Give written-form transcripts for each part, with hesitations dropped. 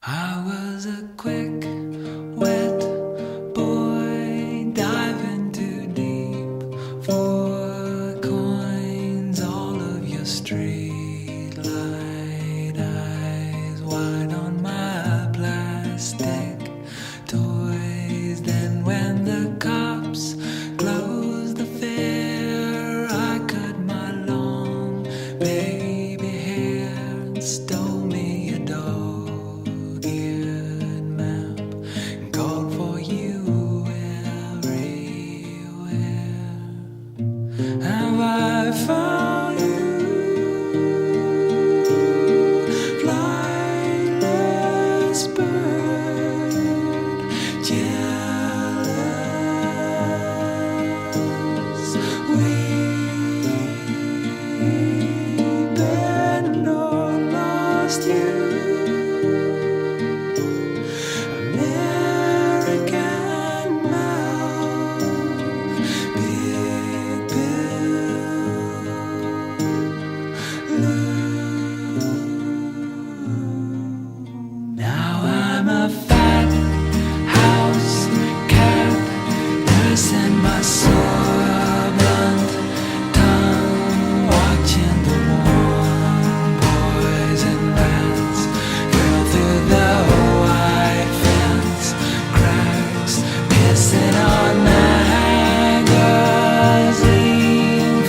I was a quick, wet boy diving too deep for coins. All of your street light eyes wide on my plastic toys. Then when the cops closed the fair, I cut my long baby hair and stole me a dog-eared map and called for you everywhere. Have I found you, flightless bird, jealous, weeping, or lost you? American mouth, big blue. Now I'm a fat house cat, nursing my sore blunt tongue, watching the warm boys and rats girl through the white fence cracks, pissing on magazine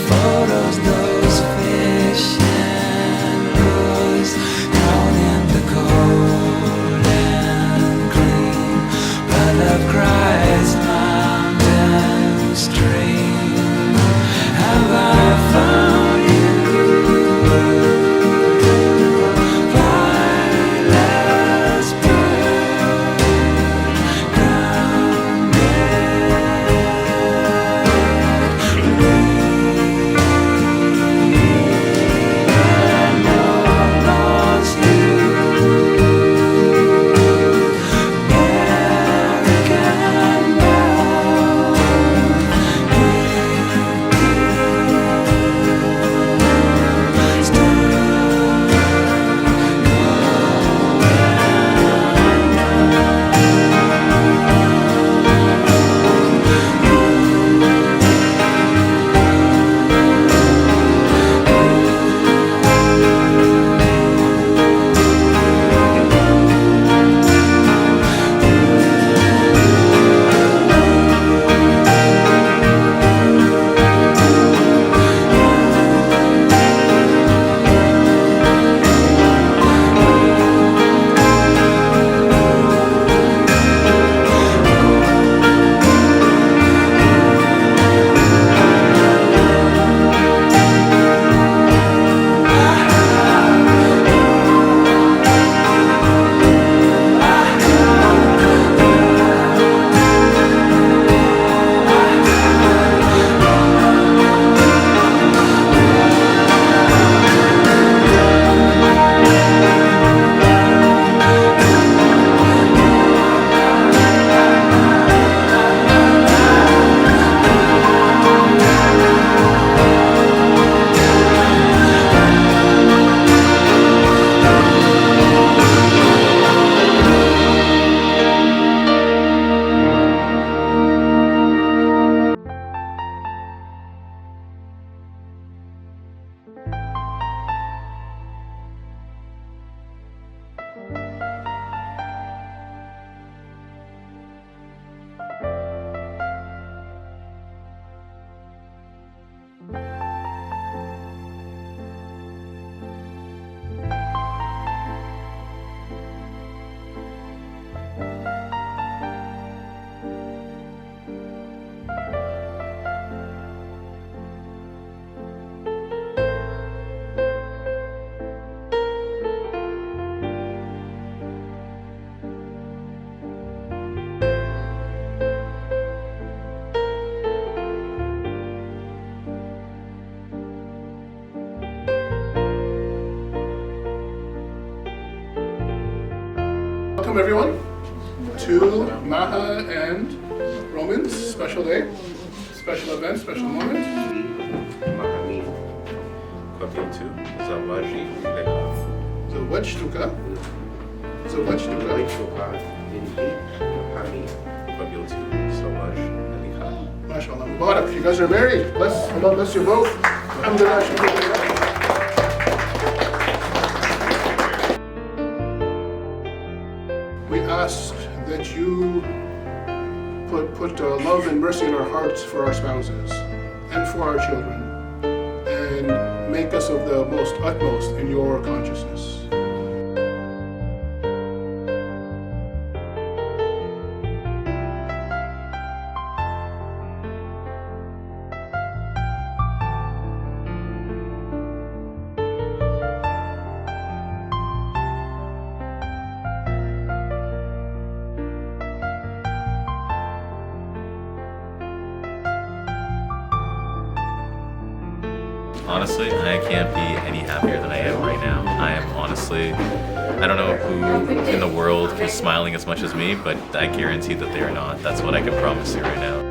photos. Those fish and lures down in the cold and clean blood of Christ mountain stream. Have I found you, flightless bird, lost you, American Welcome everyone to Mahaa and Roman's special day, special event, special moment. Mahani Kobiety Zaważy Lecha. Zawodź sztuka a vegetable. vegetable pie. Hindi kami pag-guilty so much. Halika. MashaAllah. Mubarak. You guys are married. Allah bless you both. Alhamdulillah. Alhamdulillah. We ask that you put love and mercy in our hearts for our spouses and for our children, and make us of the most utmost in your consciousness. Honestly, I can't be any happier than I am right now. I am honestly, I don't know who in the world is smiling as much as me, but I guarantee that they are not. That's what I can promise you right now.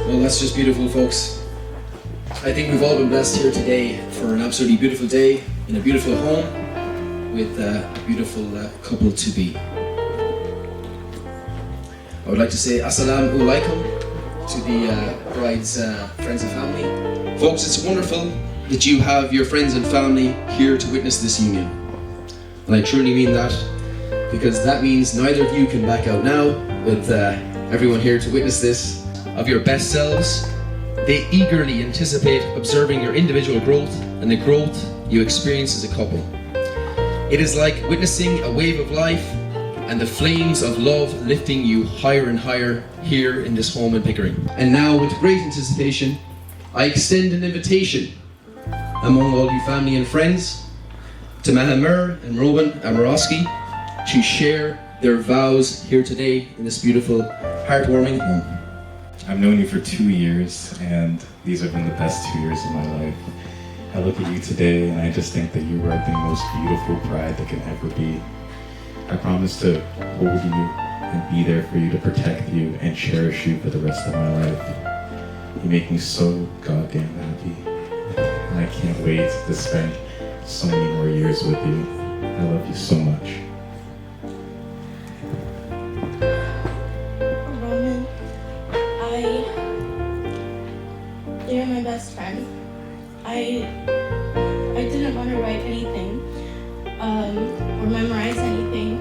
Well, that's just beautiful, folks. I think we've all been blessed here today for an absolutely beautiful day in a beautiful home with a beautiful couple to be. I would like to say Assalamu alaikum to the bride's friends and family. Folks, it's wonderful that you have your friends and family here to witness this union. And I truly mean that, because that means neither of you can back out now, with everyone here to witness this of your best selves. They eagerly anticipate observing your individual growth and the growth you experience as a couple. It is like witnessing a wave of life and the flames of love lifting you higher and higher here in this home in Pickering. And now, with great anticipation, I extend an invitation among all you family and friends to Mahaa and Robin Amorowski to share their vows here today in this beautiful, heartwarming home. I've known you for 2 years, and these have been the best 2 years of my life. I look at you today, and I just think that you are the most beautiful bride that can ever be. I promise to hold you and be there for you, to protect you and cherish you for the rest of my life. You make me so goddamn happy, and I can't wait to spend so many more years with you. I love you so much. Roman, you're my best friend. I didn't want to write anything or memorize anything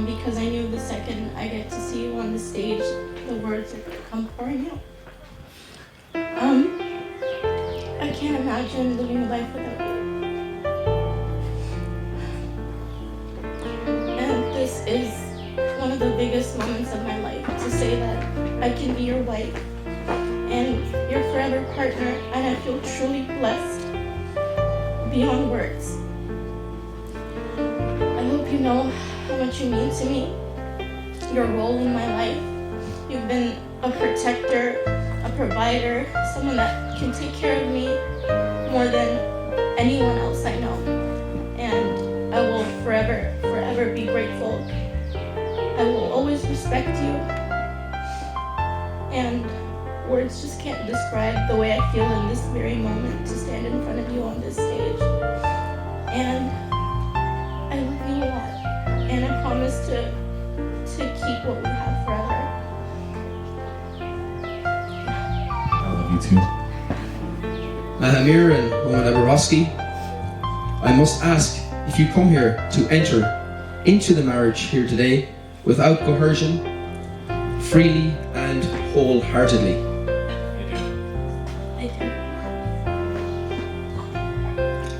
because I knew the second I get to see you on the stage, the words would come pouring out. I can't imagine living life without you. And this is one of the biggest moments of my life, to say that I can be your wife and your forever partner, and I feel truly blessed beyond words. I hope you know how much you mean to me, your role in my life. You've been a protector, a provider, someone that can take care of me more than anyone else I know. And I will forever, forever be grateful. I will always respect you. And words just can't describe the way I feel in this very moment to stand in front of you on this stage. And I love you a lot. And I promise to keep what we have forever. I love you too. Mahamir and Roman Aborowski, I must ask if you come here to enter into the marriage here today without coercion, freely and wholeheartedly. I do.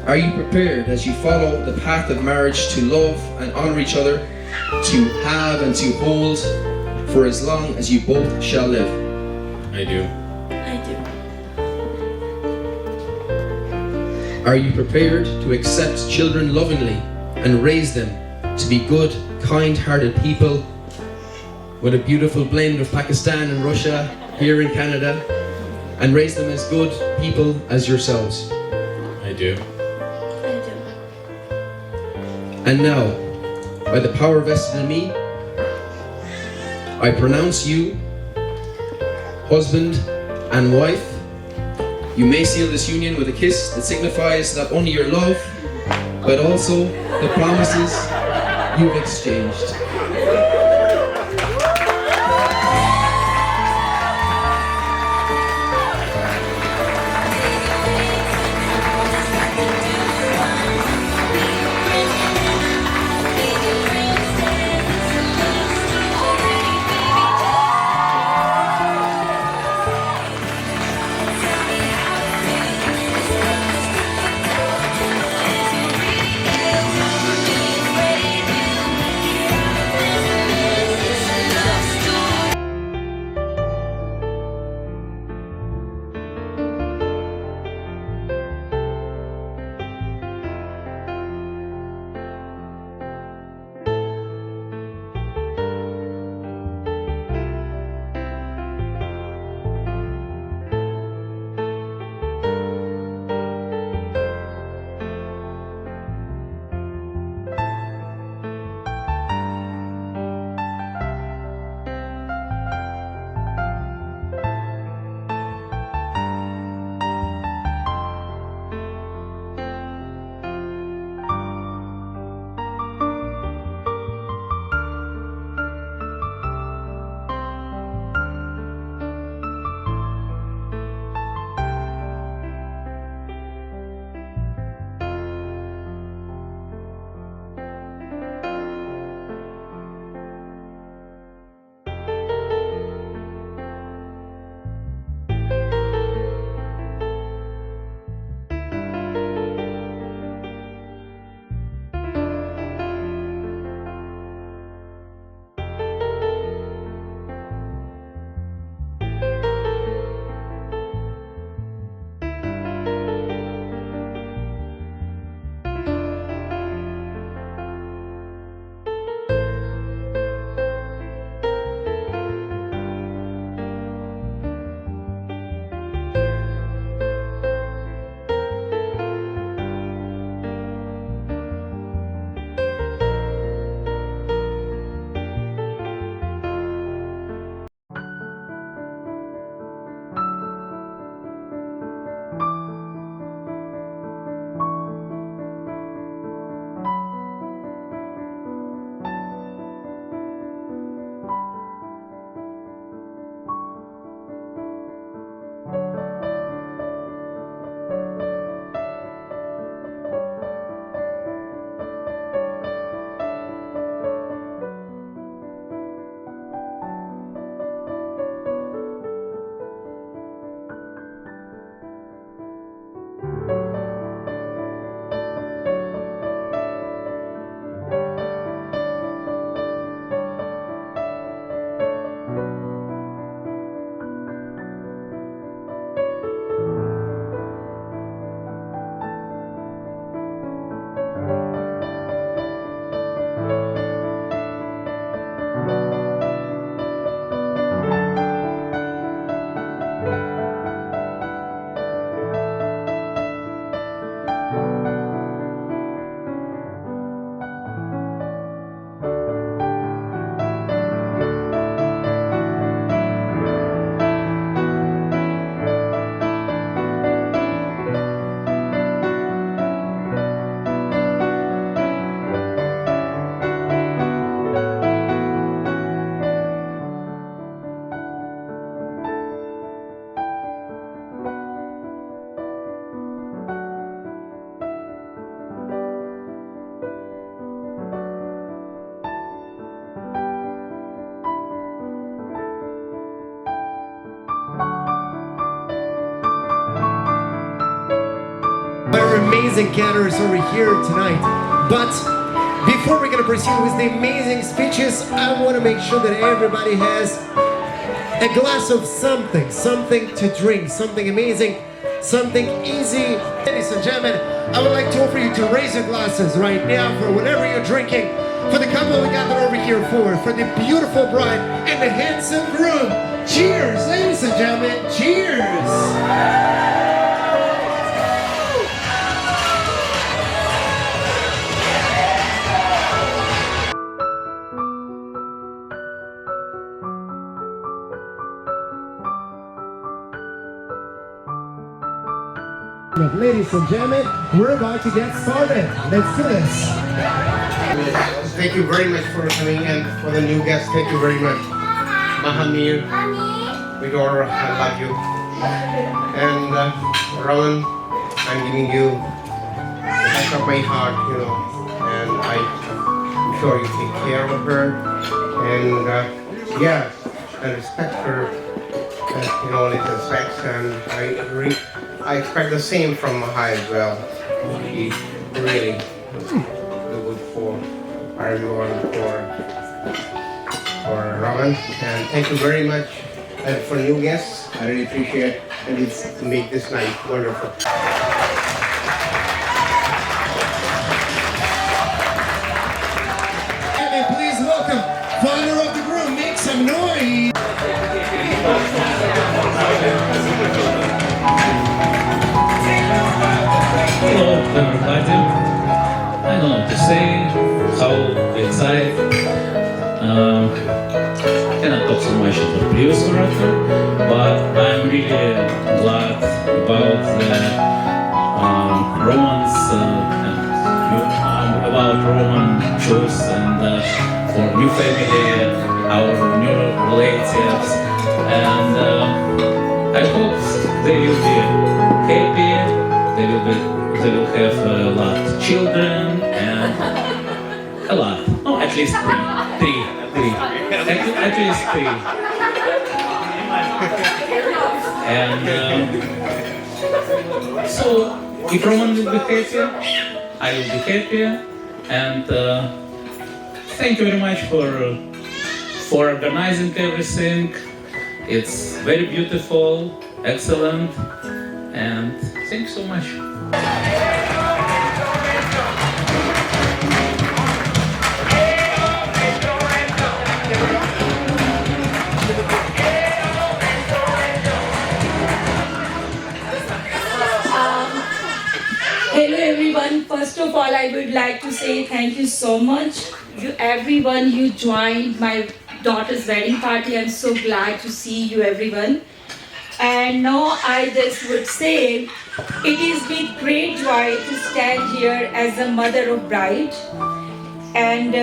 Are you prepared as you follow the path of marriage to love and honor each other, to have and to hold for as long as you both shall live? I do. I do. Are you prepared to accept children lovingly and raise them to be good, kind-hearted people with a beautiful blend of Pakistan and Russia here in Canada, and raise them as good people as yourselves? I do. I do. And now, by the power vested in me, I pronounce you husband and wife. You may seal this union with a kiss that signifies not only your love, but also the promises you've exchanged. amazing gatherers over here tonight. But before we're gonna proceed with the amazing speeches, I want to make sure that everybody has a glass of something to drink, something amazing, something easy. Ladies and gentlemen, I would like to offer you to raise your glasses right now for whatever you're drinking. For the couple we gathered over here for the beautiful bride and the handsome groom. Cheers, ladies and gentlemen, cheers! Ladies and gentlemen, we're about to get started. Let's do this. Thank you very much for coming, and for the new guests, thank you very much. Mahaa, my daughter, I love you. And Rowan, I'm giving you the back of my heart, you know, and I'm sure you take care of her. And yeah, and respect her in all its aspects, and I expect the same from Mahaa as well. She really do good for everyone, for Rowan. And thank you very much. And for new guests, I really appreciate it, and it's make this night wonderful. And please welcome father of the groom. Make some noise. Hello everybody. I don't know what to say, how excited. I cannot talk so much about the previous orator, but I'm really glad about Roman choice, and for new family, our new relatives, and I hope they will be happy. They will have a lot of children, and a lot. Oh, at least three. At least three. And so, if Roman will be happy, I will be happy. And thank you very much for organizing everything. It's very beautiful, excellent, and thanks so much. Hello everyone. First of all, I would like to say thank you so much. Everyone, you joined my daughter's wedding party. I'm so glad to see you everyone. And now I just would say, it is with great joy to stand here as the mother of bride. And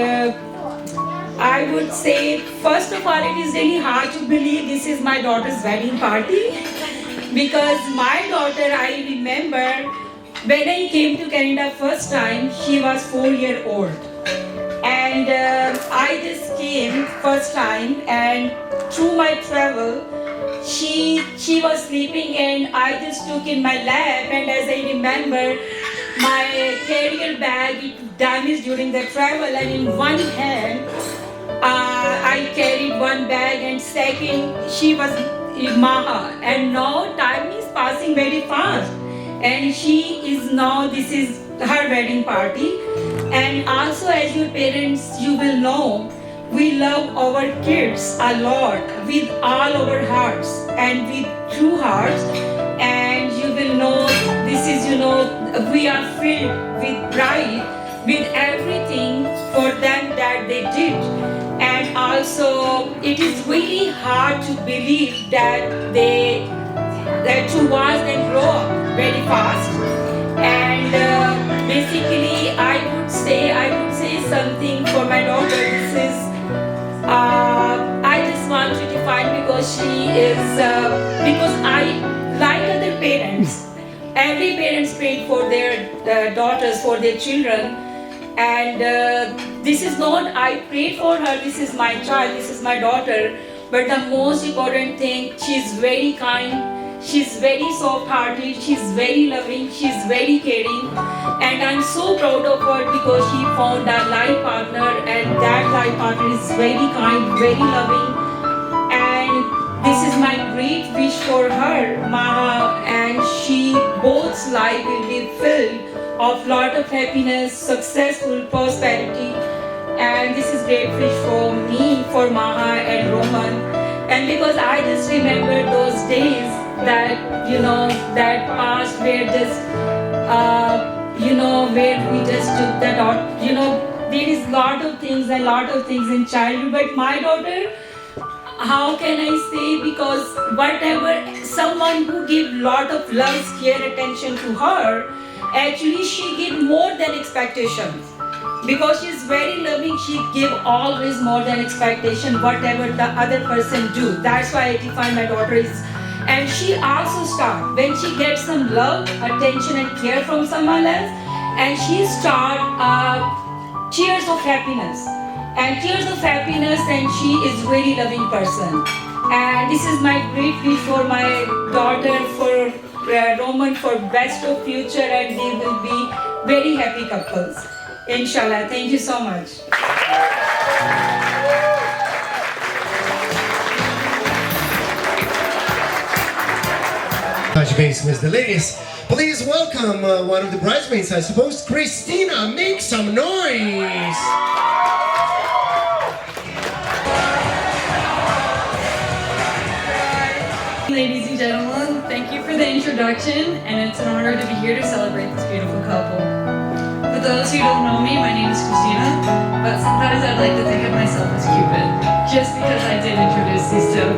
I would say, first of all, it is really hard to believe this is my daughter's wedding party. Because my daughter, I remember, when I came to Canada first time, she was 4 years old. And I just came first time, and through my travel, she was sleeping, and I just took in my lap, and as I remember, my carrier bag, it damaged during the travel, and in one hand, I carried one bag, and second, she was Mahaa. And now time is passing very fast. And she is now, this is her wedding party. And also as your parents, you will know, we love our kids a lot with all our hearts and with true hearts. And you will know, this is, we are filled with pride, with everything for them that they did. And also, it is really hard to believe that towards them grow up very fast. And basically, I would say something for my daughter. This is, I just want to define, because she is, because I, like other parents, every parents prayed for their daughters, for their children. And this is not, I prayed for her, this is my child, this is my daughter. But the most important thing, she is very kind, She's very soft-hearted, she's very loving, she's very caring, and I'm so proud of her because she found a life partner, and that life partner is very kind, very loving, and this is my great wish for her, Maha, and she both's life will be filled of lot of happiness, successful prosperity, and this is great wish for me, for Maha and Roman, and because I just remember those days that, that past where just, where we just took that out, there is lot of things in childhood, but my daughter, how can I say, because whatever, someone who give lot of love, care, attention to her, actually she give more than expectations. Because she's very loving, she give always more than expectation, whatever the other person do. That's why I define my daughter is. And she also start, when she gets some love, attention and care from someone else, and she start tears of happiness. And tears of happiness, and she is very loving person. And this is my great wish for my daughter, for Roman, for best of future, and they will be very happy couples. Inshallah. Thank you so much. Touch base with the ladies. Please welcome one of the bridesmaids, I suppose, Christina. Make some noise. Ladies and gentlemen, thank you for the introduction, and it's an honor to be here to celebrate this beautiful couple. For those who don't know me, my name is Christina, but sometimes I'd like to think of myself as Cupid, just because I did introduce these two.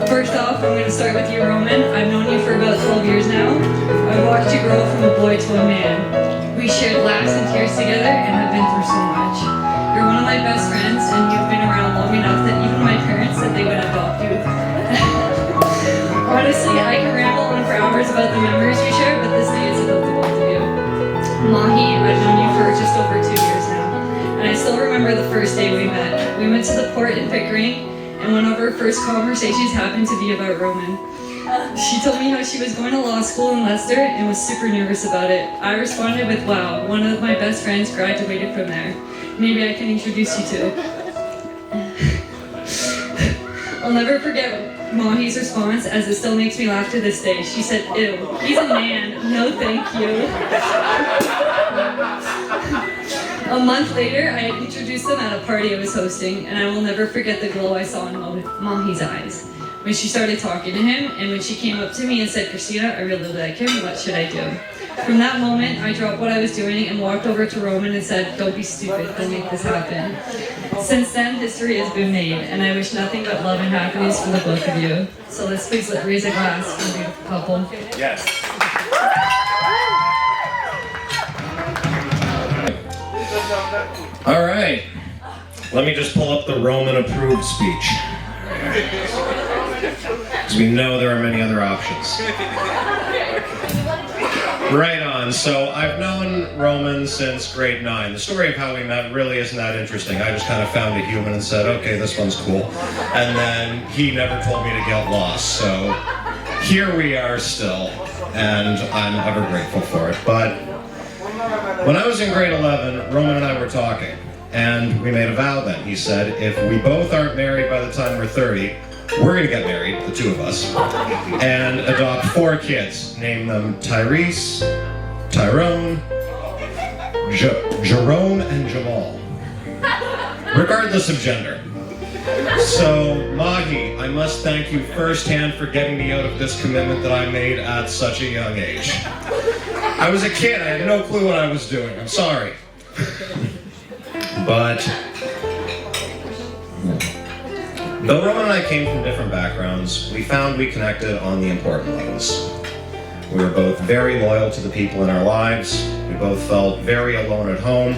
First off, I'm going to start with you, Roman. I've known you for about 12 years now. I've watched you grow from a boy to a man. We shared laughs and tears together and have been through so much. You're one of my best friends, and you've been around long enough that even my parents said they would adopt you. Honestly, I can ramble on for hours about the memories we share, but this day is about the both of you. Mahi, I've known you for just over 2 years now, and I still remember the first day we met. We went to the port in Pickering, and one of our first conversations happened to be about Roman. She told me how she was going to law school in Leicester and was super nervous about it. I responded with, wow, one of my best friends graduated from there. Maybe I can introduce you to. I'll never forget Mahi's response, as it still makes me laugh to this day. She said, ew, he's a man, no thank you. A month later, I had introduced them at a party I was hosting, and I will never forget the glow I saw in Mahi's eyes when she started talking to him, and when she came up to me and said, Christina, I really like him, what should I do? From that moment, I dropped what I was doing and walked over to Roman and said, don't be stupid, don't make this happen. Since then, history has been made, and I wish nothing but love and happiness for the both of you. So let's please raise a glass for the beautiful couple. Yes. All right. Let me just pull up the Roman approved speech. Because we know there are many other options. Right on. So I've known Roman since grade 9. The story of how we met really isn't that interesting. I just kind of found a human and said, okay, this one's cool. And then he never told me to get lost. So here we are still, and I'm ever grateful for it. But when I was in grade 11, Roman and I were talking, and we made a vow then. He said, if we both aren't married by the time we're 30, we're gonna get married, the two of us, and adopt 4 kids. Name them Tyrese, Tyrone, Jerome, and Jamal, regardless of gender. So, Mahi, I must thank you firsthand for getting me out of this commitment that I made at such a young age. I was a kid, I had no clue what I was doing, I'm sorry. But though Roman and I came from different backgrounds, we found we connected on the important levels. We were both very loyal to the people in our lives, we both felt very alone at home,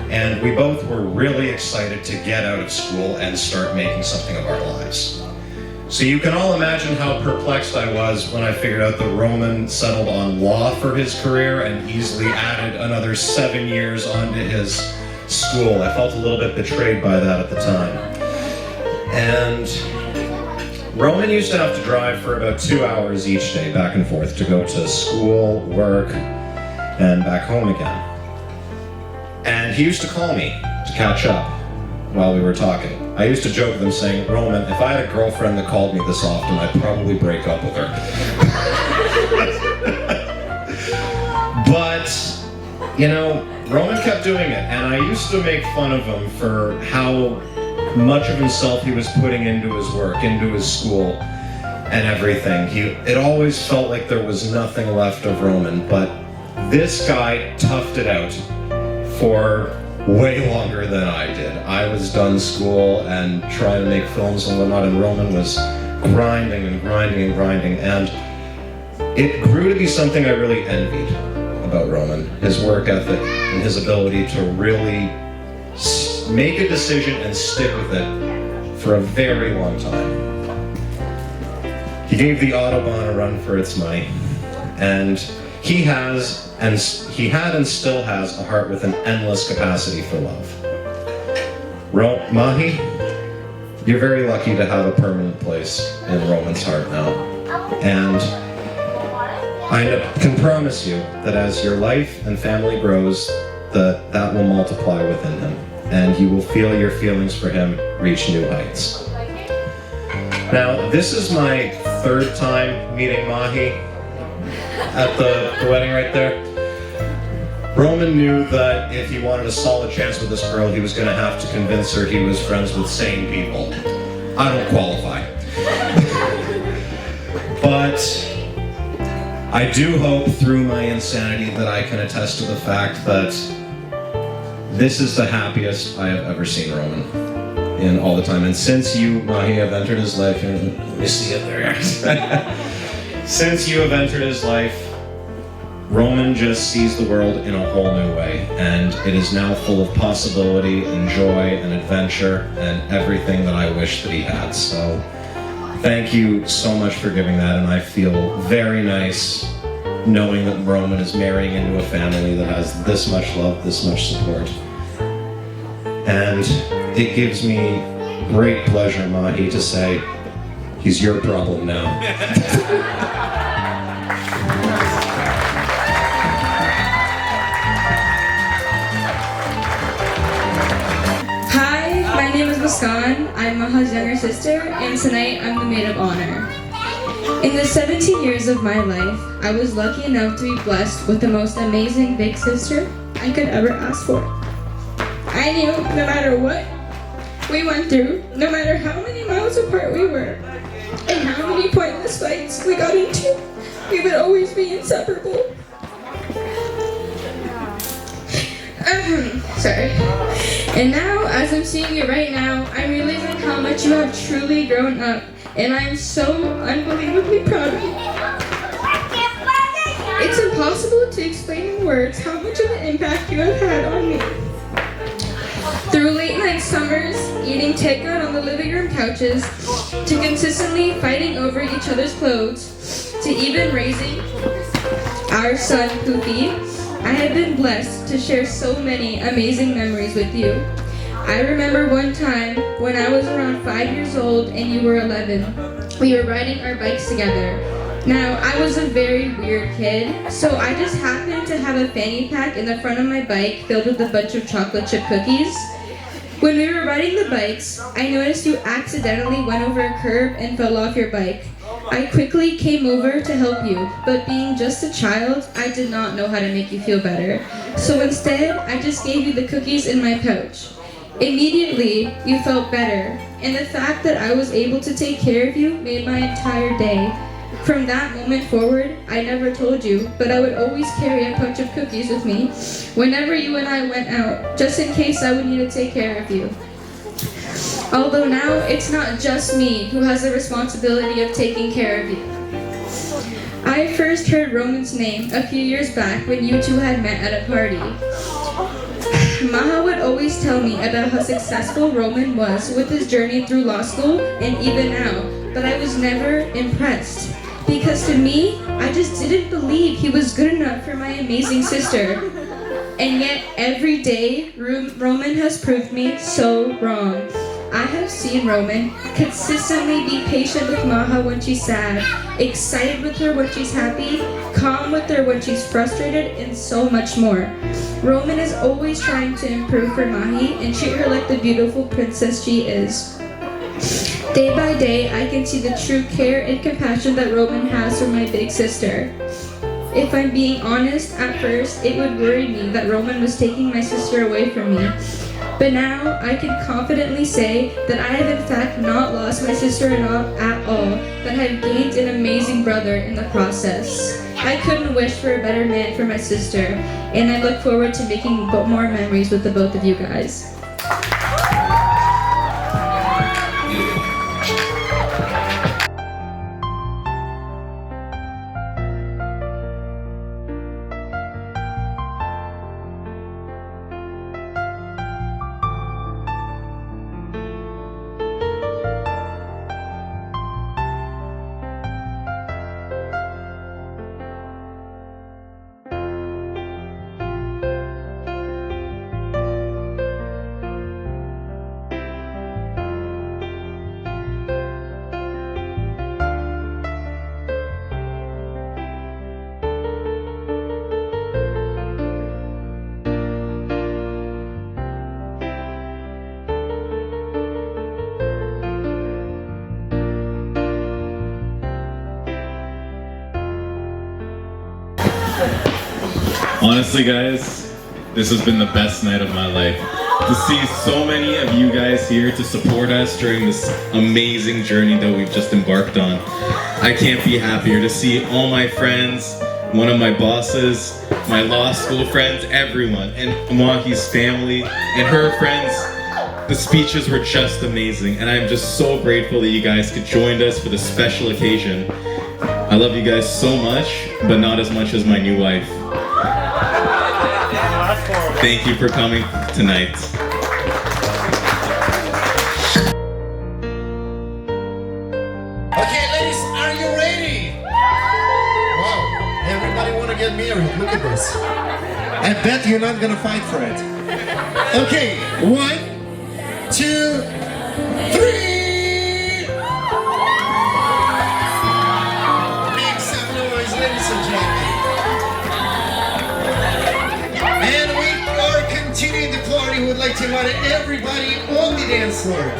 and we both were really excited to get out of school and start making something of our lives. So you can all imagine how perplexed I was when I figured out that Roman settled on law for his career and easily added another 7 years onto his school. I felt a little bit betrayed by that at the time. And Roman used to have to drive for about 2 hours each day back and forth to go to school, work, and back home again. And he used to call me to catch up while we were talking. I used to joke with him saying, Roman, if I had a girlfriend that called me this often, I'd probably break up with her. But, you know, Roman kept doing it, and I used to make fun of him for how much of himself he was putting into his work, into his school, and everything. It always felt like there was nothing left of Roman, but this guy toughed it out for way longer than I did. I was done school and trying to make films and whatnot, and Roman was grinding and grinding and grinding, and it grew to be something I really envied about Roman, his work ethic and his ability to really make a decision and stick with it for a very long time. He gave the Autobahn a run for its money, and he had and still has a heart with an endless capacity for love. Mahi, you're very lucky to have a permanent place in Roman's heart now, and I can promise you that as your life and family grows, that will multiply within him, and you will feel your feelings for him reach new heights. Now, this is my third time meeting Mahi at the wedding right there. Roman knew that if he wanted a solid chance with this girl, he was going to have to convince her he was friends with sane people. I don't qualify. But I do hope through my insanity that I can attest to the fact that this is the happiest I have ever seen Roman in all the time. And since you, Mahi, have entered his life, let me see it there. Since you have entered his life, Roman just sees the world in a whole new way, and it is now full of possibility and joy and adventure and everything that I wish that he had. So thank you so much for giving that, and I feel very nice knowing that Roman is marrying into a family that has this much love, this much support. And it gives me great pleasure, Mahi, to say, he's your problem now. My name is Muskan. I'm Maha's younger sister, and tonight I'm the maid of honor. In the 17 years of my life, I was lucky enough to be blessed with the most amazing big sister I could ever ask for. I knew no matter what we went through, no matter how many miles apart we were, and how many pointless fights we got into, we would always be inseparable. Sorry. And now, as I'm seeing you right now, I'm realizing how much you have truly grown up, and I'm so unbelievably proud of you. It's impossible to explain in words how much of an impact you have had on me. Through late night summers, eating takeout on the living room couches, to consistently fighting over each other's clothes, to even raising our son, Poopy, I have been blessed to share so many amazing memories with you. I remember one time when I was around 5 years old and you were 11. We were riding our bikes together. Now, I was a very weird kid, so I just happened to have a fanny pack in the front of my bike filled with a bunch of chocolate chip cookies. When we were riding the bikes, I noticed you accidentally went over a curb and fell off your bike. I quickly came over to help you, but being just a child, I did not know how to make you feel better. So instead, I just gave you the cookies in my pouch. Immediately, you felt better, and the fact that I was able to take care of you made my entire day. From that moment forward, I never told you, but I would always carry a pouch of cookies with me whenever you and I went out, just in case I would need to take care of you. Although now it's not just me who has the responsibility of taking care of you. I first heard Roman's name a few years back when you two had met at a party. Maha would always tell me about how successful Roman was with his journey through law school and even now, but I was never impressed. Because to me, I just didn't believe he was good enough for my amazing sister. And yet, every day, Roman has proved me so wrong. I have seen Roman consistently be patient with Maha when she's sad, excited with her when she's happy, calm with her when she's frustrated, and so much more. Roman is always trying to improve for Mahi and treat her like the beautiful princess she is. Day by day, I can see the true care and compassion that Roman has for my big sister. If I'm being honest, at first, it would worry me that Roman was taking my sister away from me. But now, I can confidently say that I have in fact not lost my sister at all, but have gained an amazing brother in the process. I couldn't wish for a better man for my sister, and I look forward to making more memories with the both of you guys. Honestly, guys, this has been the best night of my life. To see so many of you guys here to support us during this amazing journey that we've just embarked on. I can't be happier to see all my friends, one of my bosses, my law school friends, everyone, and Mahi's family and her friends. The speeches were just amazing, and I'm just so grateful that you guys could join us for this special occasion. I love you guys so much, but not as much as my new wife. Thank you for coming tonight. Okay, ladies, are you ready? Wow, everybody want to get married. Look at this. I bet you're not gonna fight for it. Okay, 1, 2, 3. Make some noise, ladies and gentlemen. And we are continuing the party. Would like to invite everybody on the dance floor.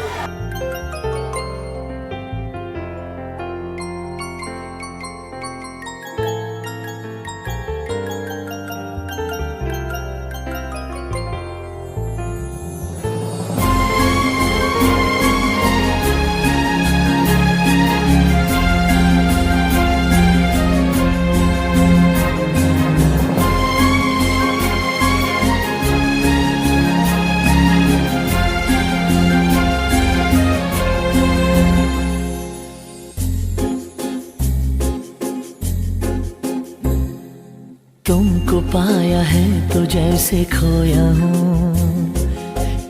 तुमको पाया है तो जैसे खोया हूँ,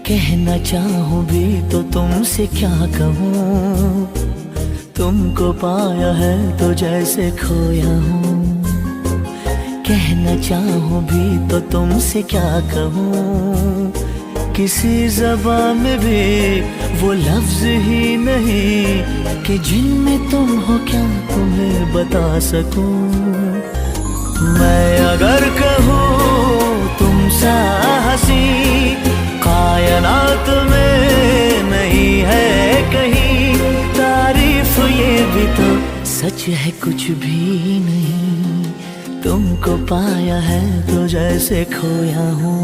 कहना चाहूँ भी तो तुमसे क्या कहूँ। तुमको पाया है तो जैसे खोया हूँ, कहना चाहूँ भी तो तुमसे क्या कहूँ। किसी ज़बान में भी वो लफ्ज़ ही नहीं कि जिनमें तुम हो क्या तुम्हें बता सकूँ। मैं अगर कहूँ तुम सा हंसी कायनात में नहीं है कहीं, तारीफ ये भी तो सच है कुछ भी नहीं। तुमको पाया है तो जैसे खोया हूँ।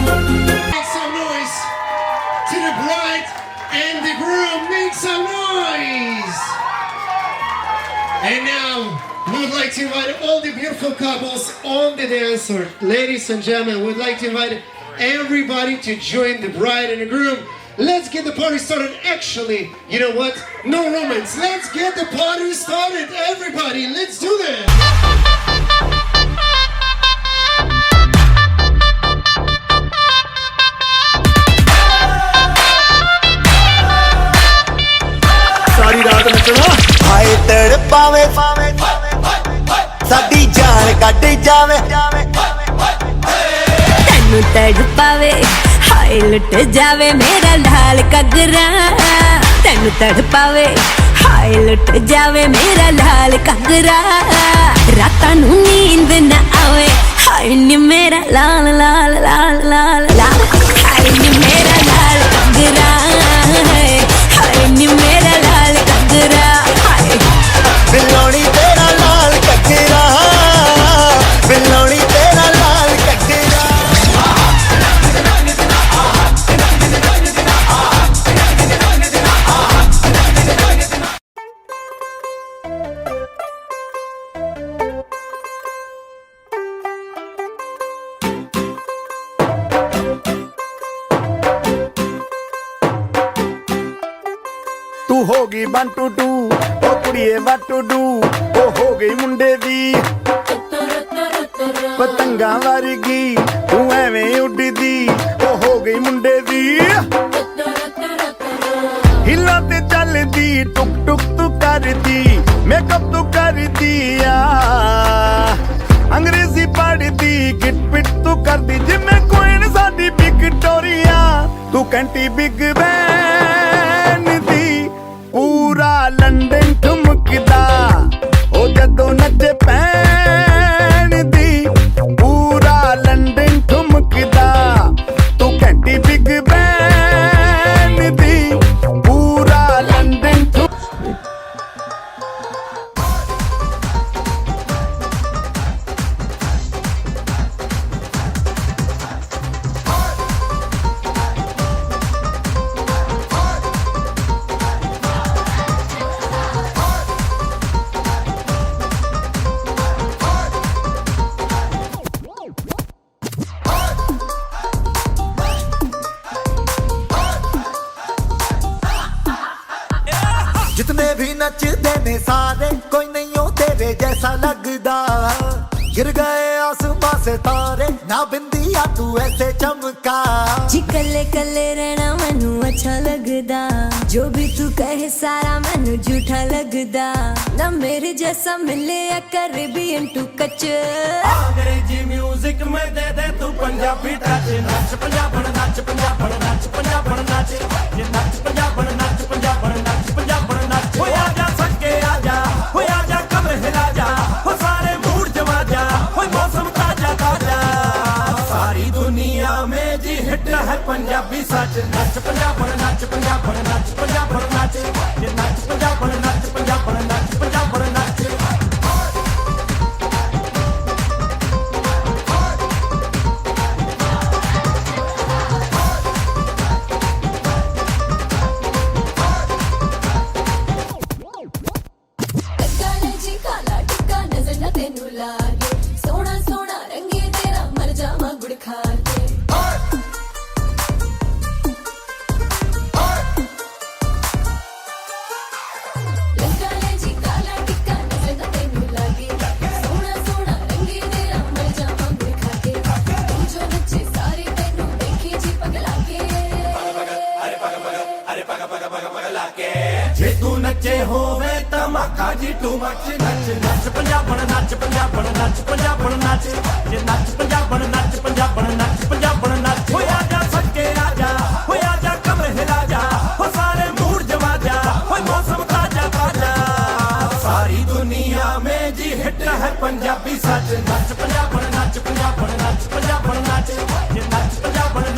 Make some noise to the bride and the groom. Make some noise. And now we'd like to invite all the beautiful couples on the dance floor. Ladies and gentlemen, we'd like to invite everybody to join the bride and the groom. Let's get the party started. Actually, you know what? No romance. Let's get the party started. Everybody, let's do this. सारी रात नचना हाय तड़पावे साडी जान cut जावे तैनू तड़पावे हाय हाय लुट जावे मेरा लाल घगरा तेनू तड़पावे हाय लुट जावे मेरा लाल घगरा रातां नू नींद न आवे हाय नी मेरा लाल लाल लाल लाल लाल हाय नी मेरा लाल घगरा हाय नी मेरा लाल घगरा हाय बिलोड़ी तेरा लाल घगरा बिलोड़ी तेरा लाल घगरा तू होगी 1 2 2 ओ कुड़िए what to do ओ हो गई मुंडे दी पतंगा वर्गी तू एवें उड़दी ओ हो गई मुंडे दी हिला ते चलदी टुक टुक तू करदी मेकअप तू करदी अंग्रेजी पढ़दी गिट पिट तू करदी जिमें क्वीन साडी विक्टोरिया तू कैंटी बिग बैन दी पूरा लंदन ठुमकदा ओ जदों नचे पैन दी पूरा लंदन ठुमकदा तू घंटी बिग बैन दी पूरा लंदन जितने भी नचते ने सारे कोई नहीं हो तेरे जैसा लगदा गिर गए आसमां से तारे ना बिंदिया तू ऐसे चमका जी कल्ले कल्ले रहना मैनू अच्छा लगदा जो भी तू कहे सारा मैनू झूठा लगदा ना मेरे जैसा मिले या कैरेबियन टू कच अंग्रेजी म्यूजिक में दे दे तू पंजाबी टच नच पंजाबन नच पंजाबन नच पंजाबन नच ये नच पंजाबन नच पंजाबन नच पंजाबन नच हो आजा सके आजा हो आजा कमर हिला जा हो सारे मूड जमा जा हो मौसम ताजा ताजा सारी दुनिया में जी हिट है पंजाबी सच नच पंजाबन नच पंजाबन नच पंजाबन नच ये नच पंजाबन नच पंजाबन नच पंजाबन नच सोना सोना रंगे तेरा मर जावा गुड़ खा के लंकाले जी काला टिक्का नजर ना तेनू लागे सोना सोना रंगे तेरा मर जावा गुड़ खा के तू जो नचे सारे तेनू देखे जी पगला के अरे पगला के जे तू नचे होवे धमाका जी टू मच नच नच पंजाबन नच पंजाबन नच पंजाबन नच ये नच पंजाबन नच पंजाबन नच पंजाबन नच हो आजा सके आजा हो आजा कमर हिला जा हो सारे मूड जमा जा हो मौसम ताजा ताजा सारी दुनिया में जी हिट है पंजाबी सच नच पंजाबन नच पंजाबन नच पंजाबन नच ये नच पंजाबन